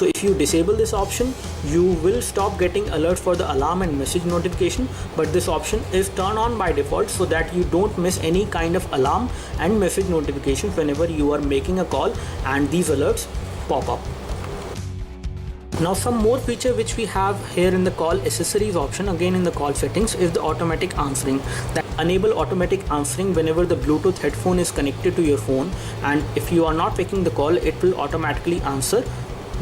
So if you disable this option, you will stop getting alerts for the alarm and message notification, but this option is turned on by default so that you don't miss any kind of alarm and message notifications whenever you are making a call and these alerts pop up. Now some more feature which we have here in the call accessories option, again in the call settings, is the automatic answering. That enable automatic answering whenever the Bluetooth headphone is connected to your phone, and if you are not taking the call, it will automatically answer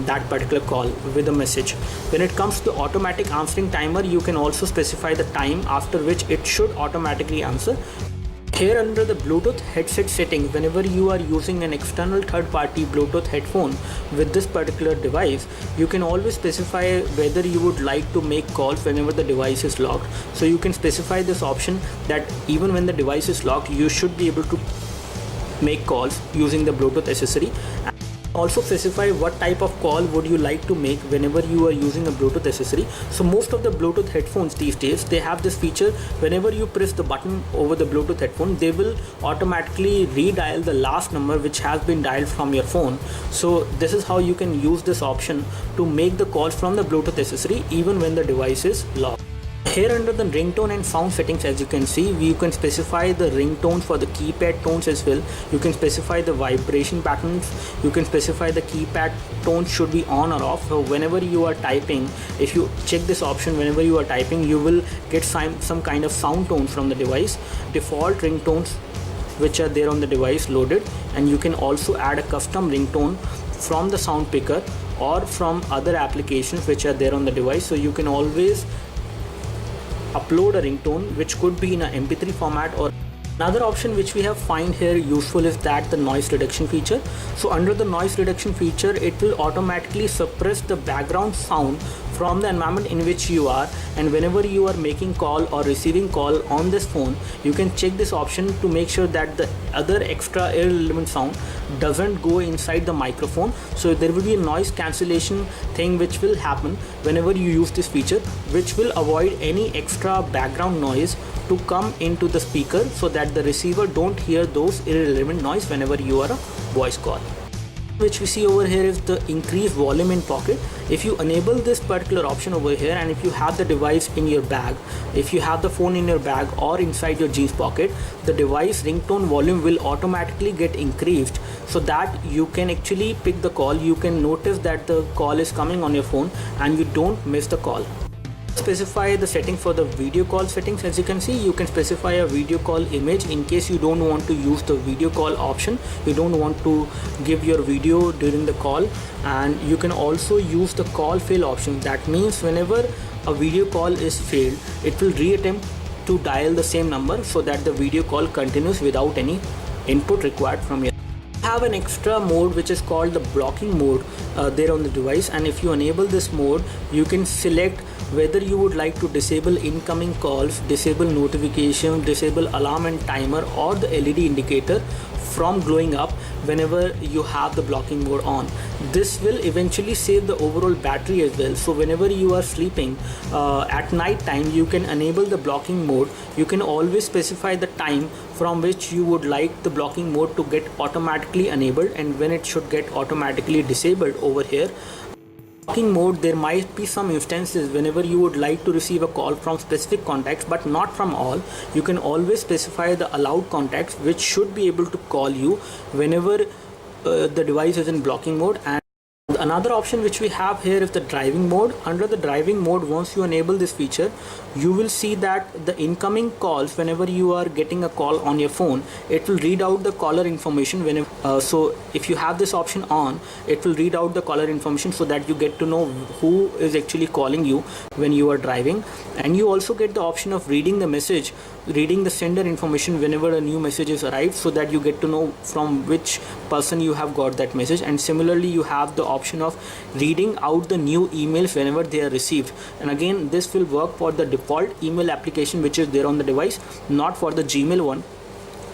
that particular call with a message. When it comes to the automatic answering timer, you can also specify the time after which it should automatically answer. Here under the Bluetooth headset settings, whenever you are using an external third-party Bluetooth headphone with this particular device, you can always specify whether you would like to make calls whenever the device is locked. So you can specify this option that even when the device is locked, you should be able to make calls using the Bluetooth accessory. Also specify what type of call would you like to make whenever you are using a Bluetooth accessory. So most of the Bluetooth headphones these days, they have this feature. Whenever you press the button over the Bluetooth headphone, they will automatically redial the last number which has been dialed from your phone. So this is how you can use this option to make the calls from the Bluetooth accessory even when the device is locked. Here under the ringtone and sound settings, as you can see, you can specify the ringtone for the keypad tones as well. You can specify the vibration patterns. You can specify the keypad tones should be on or off. So whenever you are typing, if you check this option, whenever you are typing, you will get some kind of sound tones from the device. Default ringtones which are there on the device loaded, and you can also add a custom ringtone from the sound picker or from other applications which are there on the device. So you can always upload a ringtone which could be in an MP3 format. Or another option which we have find here useful is that the noise reduction feature. So under the noise reduction feature, it will automatically suppress the background sound from the environment in which you are, and whenever you are making call or receiving call on this phone, you can check this option to make sure that the other extra irrelevant sound doesn't go inside the microphone. So there will be a noise cancellation thing which will happen whenever you use this feature, which will avoid any extra background noise to come into the speaker so that the receiver don't hear those irrelevant noise whenever you are a voice call. Which we see over here is the increased volume in pocket. If you enable this particular option over here, and if you have the device in your bag, if you have the phone in your bag or inside your jeans pocket, the device ringtone volume will automatically get increased so that you can actually pick the call. You can notice that the call is coming on your phone and you don't miss the call. Specify the setting for the video call settings. As you can see, you can specify a video call image in case you don't want to use the video call option, you don't want to give your video during the call. And you can also use the call fail option. That means whenever a video call is failed, it will reattempt to dial the same number so that the video call continues without any input required from you. Have an extra mode which is called the blocking mode there on the device, and if you enable this mode, you can select whether you would like to disable incoming calls, disable notification, disable alarm and timer, or the LED indicator from glowing up whenever you have the blocking mode on. This will eventually save the overall battery as well. So whenever you are sleeping at night time, you can enable the blocking mode. You can always specify the time from which you would like the blocking mode to get automatically enabled and when it should get automatically disabled over here. Blocking mode, there might be some instances whenever you would like to receive a call from specific contacts but not from all. You can always specify the allowed contacts which should be able to call you whenever the device is in blocking mode. And another option which we have here is the driving mode. Under the driving mode, once you enable this feature, you will see that the incoming calls, whenever you are getting a call on your phone, it will read out the caller information whenever so if you have this option on, it will read out the caller information so that you get to know who is actually calling you when you are driving. And you also get the option of reading the message, reading the sender information whenever a new message is arrived, so that you get to know from which person you have got that message. And similarly, you have the option of reading out the new emails whenever they are received. And again, this will work for the default email application which is there on the device, not for the Gmail one.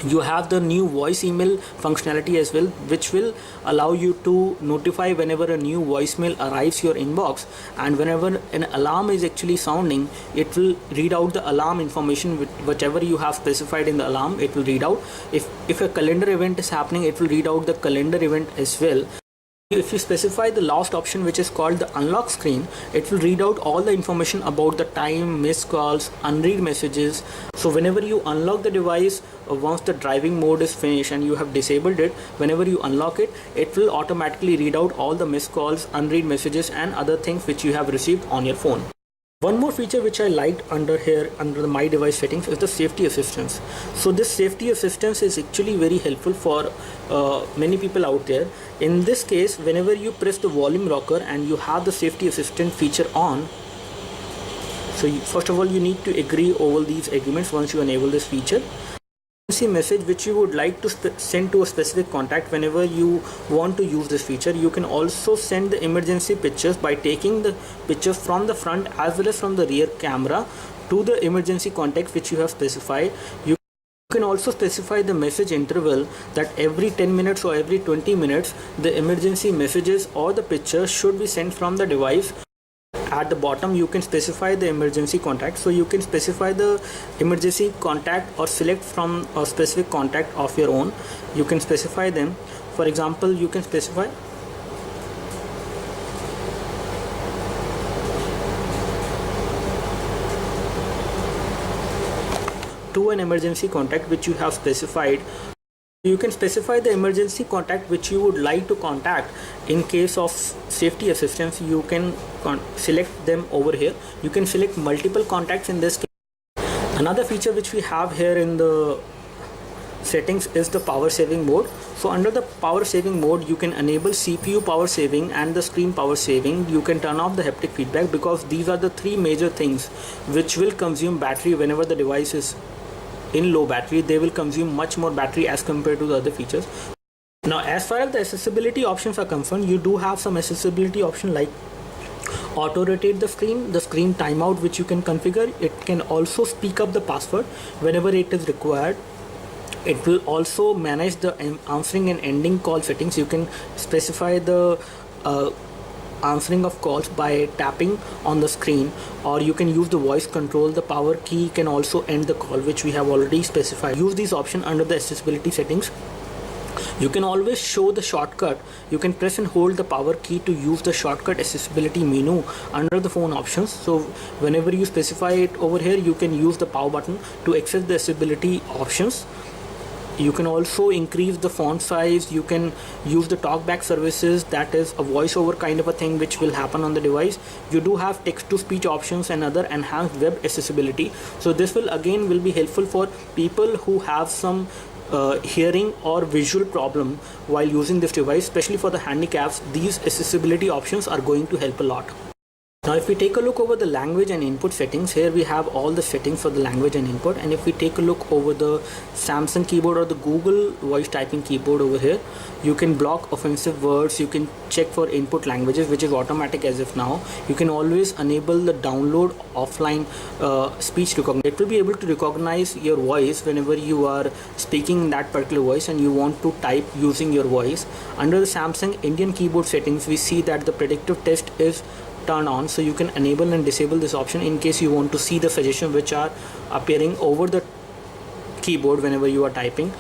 You have the new voice email functionality as well, which will allow you to notify whenever a new voicemail arrives your inbox, and whenever an alarm is actually sounding, it will read out the alarm information, whichever you have specified in the alarm, it will read out. If a calendar event is happening, it will read out the calendar event as well. If you specify the last option, which is called the unlock screen, it will read out all the information about the time, missed calls, unread messages. So whenever you unlock the device, once the driving mode is finished and you have disabled it, whenever you unlock it, it will automatically read out all the missed calls, unread messages and other things which you have received on your phone. One more feature which I liked under here under the My Device settings is the safety assistance. So this safety assistance is actually very helpful for many people out there. In this case, whenever you press the volume rocker and you have the safety assistant feature on, so first of all you need to agree all these agreements once you enable this feature. Message which you would like to send to a specific contact. Whenever you want to use this feature, you can also send the emergency pictures by taking the pictures from the front as well as from the rear camera to the emergency contact which you have specified. You can also specify the message interval, that every 10 minutes or every 20 minutes the emergency messages or the pictures should be sent from the device. At the bottom you can specify the emergency contact, so you can specify the emergency contact or select from a specific contact of your own. You can specify them. For example, you can specify to an emergency contact which you have specified. You can specify the emergency contact which you would like to contact. In case of safety assistance, you can select them over here. You can select multiple contacts in this case. Another feature which we have here in the settings is the power saving mode. So under the power saving mode, you can enable CPU power saving and the screen power saving. You can turn off the haptic feedback, because these are the three major things which will consume battery whenever the device is in low battery. They will consume much more battery as compared to the other features. Now as far as the accessibility options are concerned, you do have some accessibility option like auto rotate the screen timeout which you can configure. It can also speak up the password whenever it is required. It will also manage the answering and ending call settings. You can specify the answering of calls by tapping on the screen, or you can use the voice control. The power key can also end the call, which we have already specified. Use these options under the accessibility settings. You can always show the shortcut. You can press and hold the power key to use the shortcut accessibility menu under the phone options. So whenever you specify it over here, you can use the power button to access the accessibility options. You can also increase the font size. You can use the talkback services, that is a voiceover kind of a thing which will happen on the device. You do have text to speech options and other enhanced web accessibility. So this will be helpful for people who have some hearing or visual problem while using this device, especially for the handicaps. These accessibility options are going to help a lot. Now if we take a look over the language and input settings, here we have all the settings for the language and input. And if we take a look over the Samsung keyboard or the Google voice typing keyboard over here, you can block offensive words. You can check for input languages, which is automatic as of now. You can always enable the download offline speech recognition. It will be able to recognize your voice whenever you are speaking that particular voice and you want to type using your voice. Under the Samsung Indian keyboard settings, we see that the predictive test is turned on, so you can enable and disable this option in case you want to see the suggestions which are appearing over the keyboard whenever you are typing.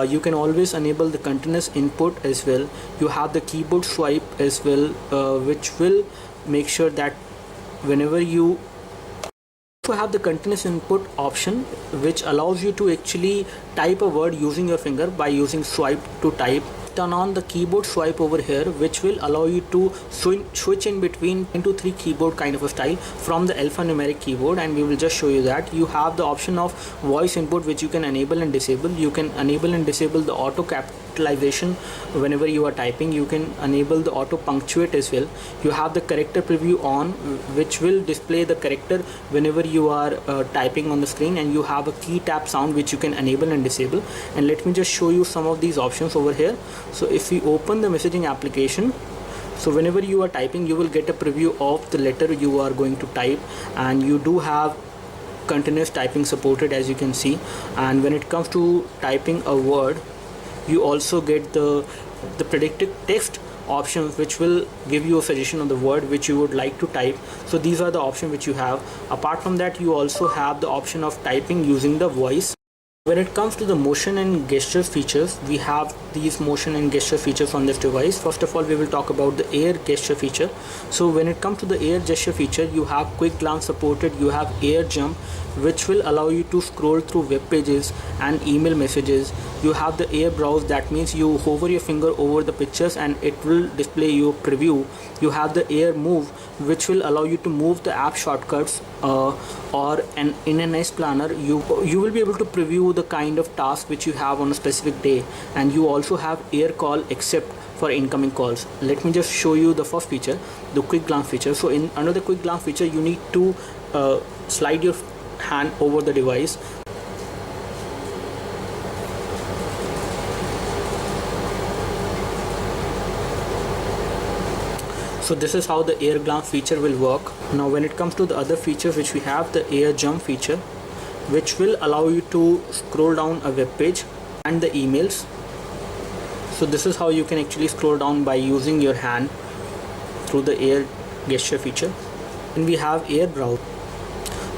You can always enable the continuous input as well. You have the keyboard swipe as well, which will make sure that whenever you have the continuous input option, which allows you to actually type a word using your finger by using swipe to type. Turn on the keyboard swipe over here, which will allow you to switch in between 2-3 keyboard kind of a style from the alphanumeric keyboard, and we will just show you that. You have the option of voice input, which you can enable and disable. You can enable and disable the auto capitalization whenever you are typing. You can enable the auto punctuate as well. You have the character preview on, which will display the character whenever you are typing on the screen, and you have a key tap sound which you can enable and disable. And let me just show you some of these options over here. So if we open the messaging application, so whenever you are typing, you will get a preview of the letter you are going to type, and you do have continuous typing supported, as you can see. And when it comes to typing a word, you also get the predicted text options, which will give you a suggestion on the word which you would like to type. So these are the options which you have. Apart from that, you also have the option of typing using the voice. When it comes to the motion and gesture features, we have these motion and gesture features on this device. First of all, we will talk about the air gesture feature. So when it comes to the air gesture feature, you have quick glance supported, you have air jump, which will allow you to scroll through web pages and email messages. You have the air browse, that means you hover your finger over the pictures and it will display your preview. You have the air move, which will allow you to move the app shortcuts, or in a nice planner. You will be able to preview the kind of task which you have on a specific day. And you also have air call except for incoming calls. Let me just show you the first feature, the quick glance feature. So under the quick glance feature, you need to slide your hand over the device. So this is how the air glance feature will work. Now when it comes to the other features which we have, the air jump feature, which will allow you to scroll down a web page and the emails. So this is how you can actually scroll down by using your hand through the air gesture feature. And we have air browse.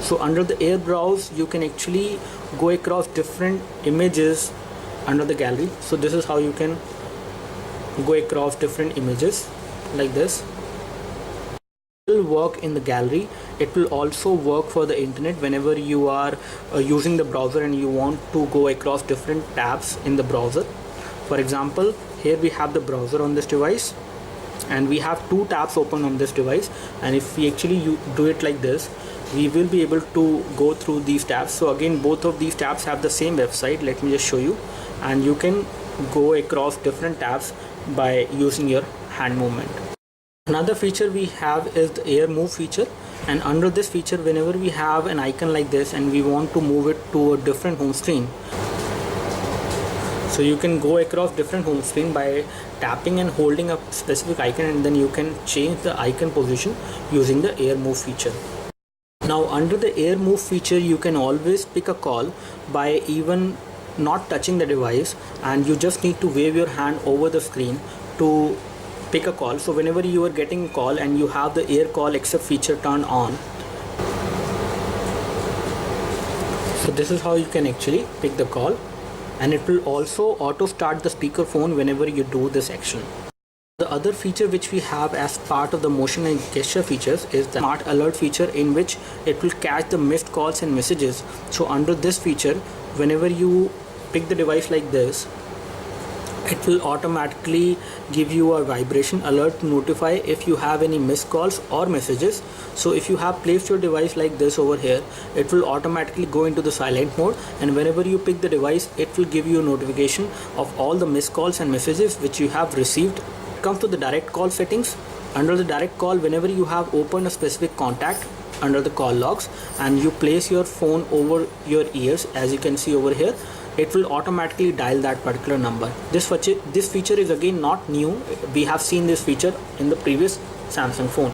So under the air browse, you can actually go across different images under the gallery. So this is how you can go across different images like this. It will work in the gallery. It will also work for the internet whenever you are using the browser and you want to go across different tabs in the browser. For example, here we have the browser on this device and we have two tabs open on this device, and if we actually do it like this, we will be able to go through these tabs. So again, both of these tabs have the same website. Let me just show you, and you can go across different tabs by using your hand movement. Another feature we have is the air move feature, and under this feature, whenever we have an icon like this and we want to move it to a different home screen, so you can go across different home screen by tapping and holding a specific icon, and then you can change the icon position using the air move feature. Now under the air move feature, you can always pick a call by even not touching the device, and you just need to wave your hand over the screen to pick a call. So whenever you are getting a call and you have the air call except feature turned on, so this is how you can actually pick the call, and it will also auto start the speakerphone whenever you do this action. The other feature which we have as part of the motion and gesture features is the smart alert feature, in which it will catch the missed calls and messages. So under this feature, whenever you pick the device like this, it will automatically give you a vibration alert to notify if you have any missed calls or messages. So if you have placed your device like this over here, it will automatically go into the silent mode, and whenever you pick the device, it will give you a notification of all the missed calls and messages which you have received. Comes to the direct call settings. Under the direct call, whenever you have opened a specific contact under the call logs and you place your phone over your ears, as you can see over here, it will automatically dial that particular number. This feature is again not new. We have seen this feature in the previous Samsung phone.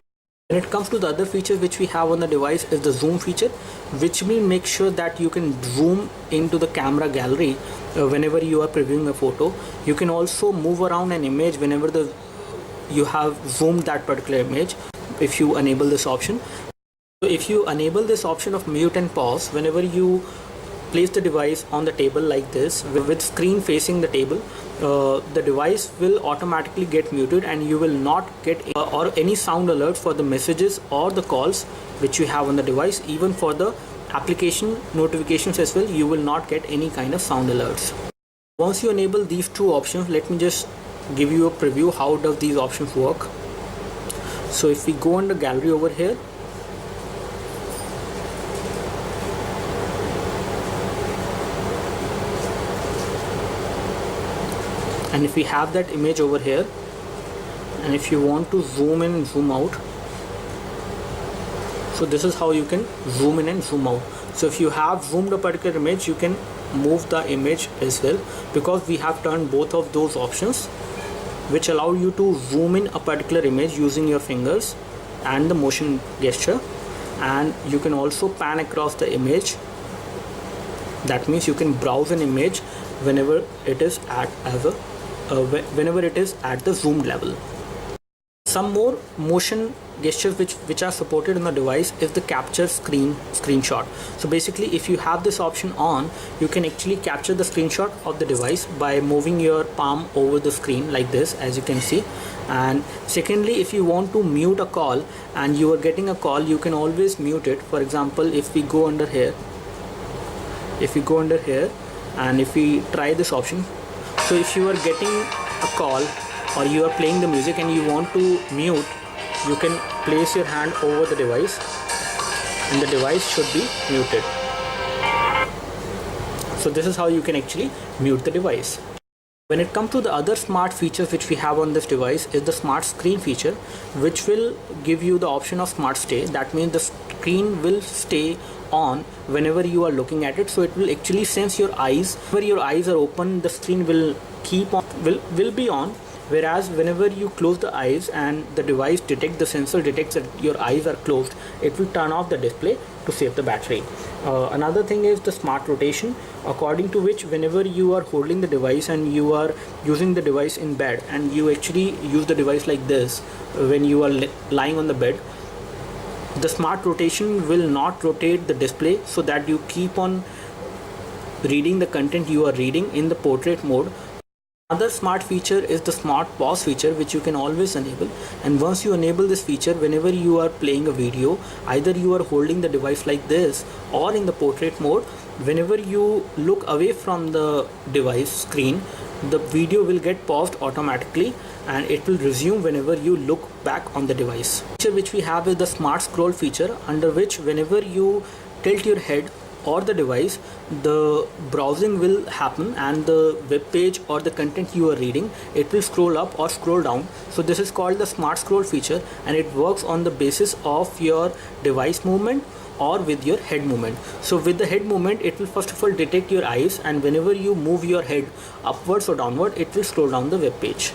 When it comes to the other features which we have on the device is the zoom feature, which will make sure that you can zoom into the camera gallery whenever you are previewing a photo. You can also move around an image whenever you have zoomed that particular image if you enable this option. So if you enable this option of mute and pause, whenever you place the device on the table like this with screen facing the table, the device will automatically get muted and you will not get or any sound alerts for the messages or the calls which you have on the device. Even for the application notifications as well, you will not get any kind of sound alerts. Once you enable these two options, let me just give you a preview how does these options work. So if we go under gallery over here, and if we have that image over here, and if you want to zoom in and zoom out, so this is how you can zoom in and zoom out. So if you have zoomed a particular image, you can move the image as well, because we have turned both of those options which allow you to zoom in a particular image using your fingers and the motion gesture, and you can also pan across the image. That means you can browse an image whenever it is at the zoomed level. Some more motion gestures which are supported on the device is the capture screenshot. So basically, if you have this option on, you can actually capture the screenshot of the device by moving your palm over the screen like this, as you can see. And secondly, if you want to mute a call and you are getting a call, you can always mute it. For example, if we go under here, and if we try this option, so if you are getting a call or you are playing the music and you want to mute, you can place your hand over the device and the device should be muted. So this is how you can actually mute the device. When it comes to the other smart features which we have on this device is the smart screen feature, which will give you the option of smart stay. That means the screen will stay on whenever you are looking at it. So it will actually sense your eyes. Whenever your eyes are open, the screen will keep on, will be on. Whereas whenever you close the eyes and the device the sensor detects that your eyes are closed, it will turn off the display to save the battery. Another thing is the smart rotation, according to which whenever you are holding the device and you are using the device in bed and you actually use the device like this when you are lying on the bed, the smart rotation will not rotate the display, so that you keep on reading the content you are reading in the portrait mode. Another smart feature is the smart pause feature, which you can always enable. And once you enable this feature, whenever you are playing a video, either you are holding the device like this or in the portrait mode, whenever you look away from the device screen, the video will get paused automatically and it will resume whenever you look back on the device. Feature which we have is the smart scroll feature, under which whenever you tilt your head or the device, the browsing will happen and the web page or the content you are reading, it will scroll up or scroll down. So this is called the smart scroll feature, and it works on the basis of your device movement or with your head movement. So with the head movement, it will first of all detect your eyes, and whenever you move your head upwards or downward, it will scroll down the web page.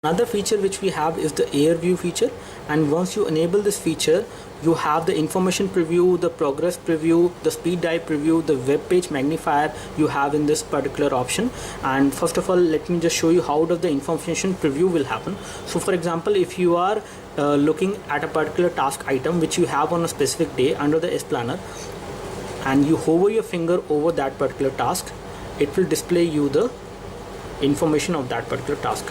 Another feature which we have is the air view feature, and once you enable this feature, you have the information preview, the progress preview, the speed dial preview, the web page magnifier you have in this particular option. And first of all, let me just show you how does the information preview will happen. So for example, if you are looking at a particular task item which you have on a specific day under the S Planner, and you hover your finger over that particular task, it will display you the information of that particular task.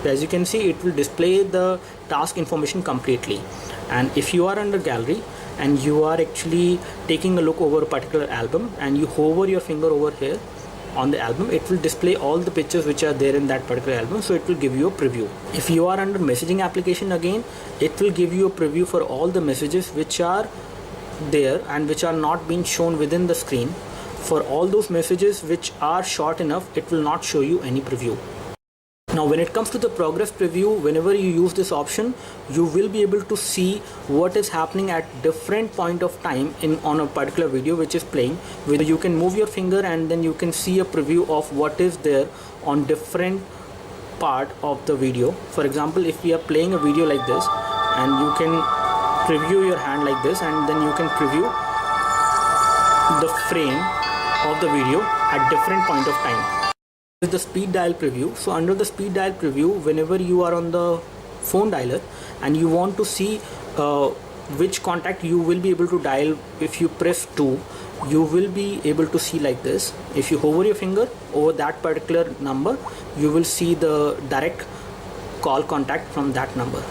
As you can see, it will display the task information completely. And if you are under gallery and you are actually taking a look over a particular album and you hover your finger over here on the album, it will display all the pictures which are there in that particular album, so it will give you a preview. If you are under messaging application, again it will give you a preview for all the messages which are there and which are not being shown within the screen. For all those messages which are short enough, it will not show you any preview. Now when it comes to the progress preview, whenever you use this option, you will be able to see what is happening at different point of time on a particular video which is playing. Where you can move your finger and then you can see a preview of what is there on different part of the video. For example, if we are playing a video like this, and you can preview your hand like this, and then you can preview the frame of the video at different point of time. Is the speed dial preview. So under the speed dial preview, whenever you are on the phone dialer and you want to see which contact you will be able to dial, if you press 2, you will be able to see like this. If you hover your finger over that particular number, you will see the direct call contact from that number.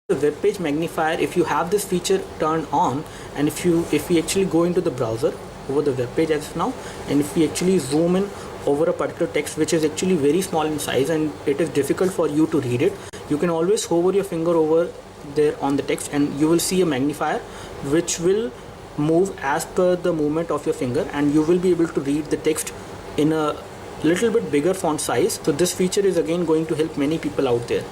The web page magnifier, if you have this feature turned on, and if we actually go into the browser over the web page as of now, and if we actually zoom in over a particular text which is actually very small in size and it is difficult for you to read it, you can always hover your finger over there on the text and you will see a magnifier which will move as per the movement of your finger, and you will be able to read the text in a little bit bigger font size. So this feature is again going to help many people out there.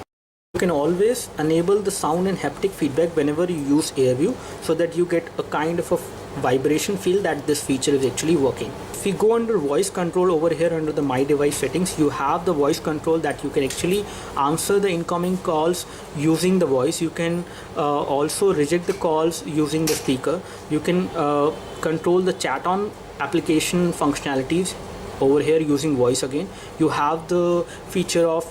You can always enable the sound and haptic feedback whenever you use AirView, so that you get a kind of a vibration feel that this feature is actually working. If we go under voice control over here under the My Device settings, you have the voice control that you can actually answer the incoming calls using the voice. You can also reject the calls using the speaker. You can control the chat on application functionalities over here using voice again. You have the feature of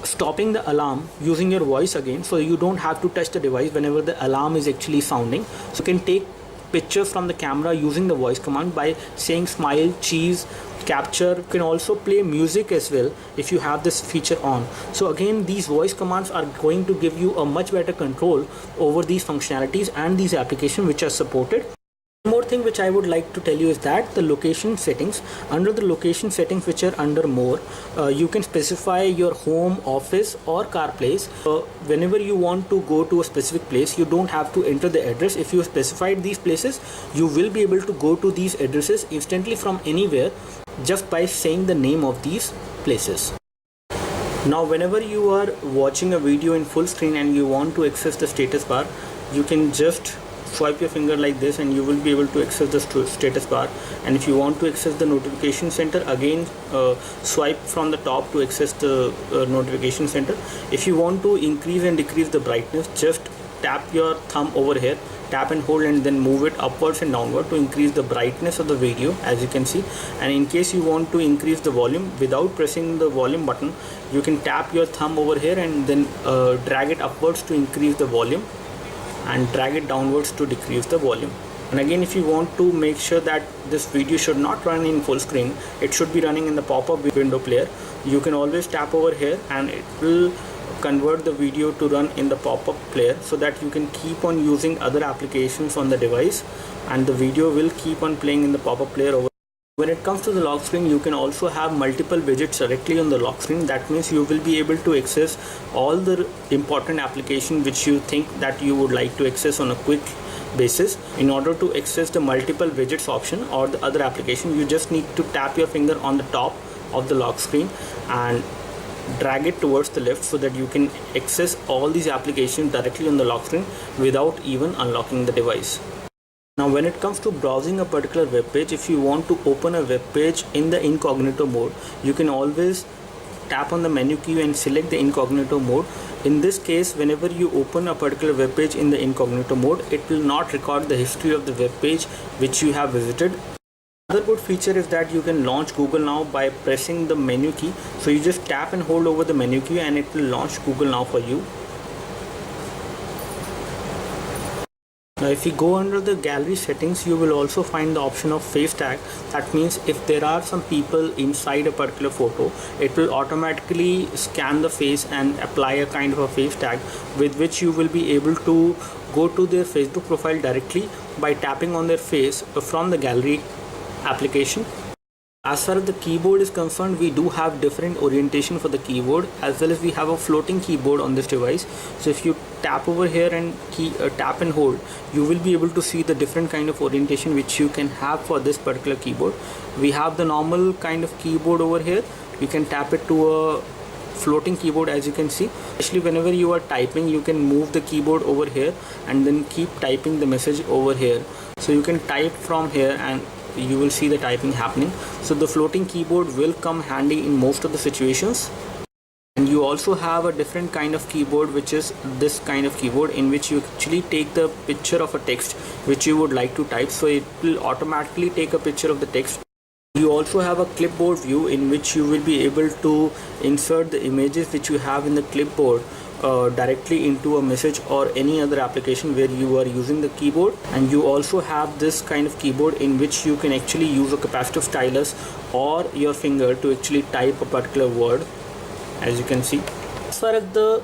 stopping the alarm using your voice again, so you don't have to touch the device whenever the alarm is actually sounding. So you can take pictures from the camera using the voice command by saying smile, cheese, capture. You can also play music as well if you have this feature on. So again, these voice commands are going to give you a much better control over these functionalities and these applications which are supported. One more thing which I would like to tell you is that the location settings, under the location settings which are under more, you can specify your home, office or car place. Whenever you want to go to a specific place, you don't have to enter the address. If you specified these places, you will be able to go to these addresses instantly from anywhere just by saying the name of these places. Now whenever you are watching a video in full screen and you want to access the status bar, you can just swipe your finger like this and you will be able to access the status bar. And if you want to access the notification center, again swipe from the top to access the notification center. If you want to increase and decrease the brightness, just tap your thumb over here, tap and hold, and then move it upwards and downward to increase the brightness of the video, as you can see. And in case you want to increase the volume, without pressing the volume button, you can tap your thumb over here and then drag it upwards to increase the volume and drag it downwards to decrease the volume. And again, if you want to make sure that this video should not run in full screen, it should be running in the pop-up window player, you can always tap over here and it will convert the video to run in the pop-up player, so that you can keep on using other applications on the device and the video will keep on playing in the pop-up player over. When it comes to the lock screen, you can also have multiple widgets directly on the lock screen. That means you will be able to access all the important applications which you think that you would like to access on a quick basis. In order to access the multiple widgets option or the other application, you just need to tap your finger on the top of the lock screen and drag it towards the left, so that you can access all these applications directly on the lock screen without even unlocking the device. Now when it comes to browsing a particular web page, if you want to open a web page in the incognito mode, you can always tap on the menu key and select the incognito mode. In this case, whenever you open a particular web page in the incognito mode, it will not record the history of the web page which you have visited. Another good feature is that you can launch Google Now by pressing the menu key. So you just tap and hold over the menu key and it will launch Google Now for you. Now if you go under the gallery settings, you will also find the option of face tag. That means if there are some people inside a particular photo, it will automatically scan the face and apply a kind of a face tag, with which you will be able to go to their Facebook profile directly by tapping on their face from the gallery application. As far as the keyboard is concerned, we do have different orientation for the keyboard, as well as we have a floating keyboard on this device. So if you tap over here and tap and hold, you will be able to see the different kind of orientation which you can have for this particular keyboard. We have the normal kind of keyboard over here. You can tap it to a floating keyboard, as you can see. Especially whenever you are typing, you can move the keyboard over here and then keep typing the message over here. So you can type from here and you will see the typing happening. So the floating keyboard will come handy in most of the situations. And you also have a different kind of keyboard, which is this kind of keyboard, in which you actually take the picture of a text which you would like to type, so it will automatically take a picture of the text. You also have a clipboard view, in which you will be able to insert the images which you have in the clipboard directly into a message or any other application where you are using the keyboard. And you also have this kind of keyboard in which you can actually use a capacitive stylus or your finger to actually type a particular word, as you can see. As far as the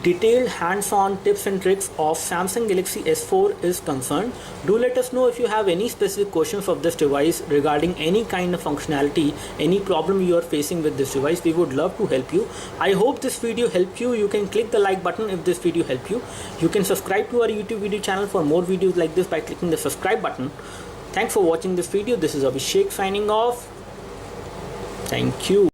detailed hands-on tips and tricks of Samsung Galaxy S4 is concerned, do let us know if you have any specific questions of this device regarding any kind of functionality, any problem you are facing with this device. We would love to help you. I hope this video helped you. You can click the like button if this video helped you. You can subscribe to our YouTube video channel for more videos like this by clicking the subscribe button. Thanks for watching this video. This is Abhishek signing off. Thank you.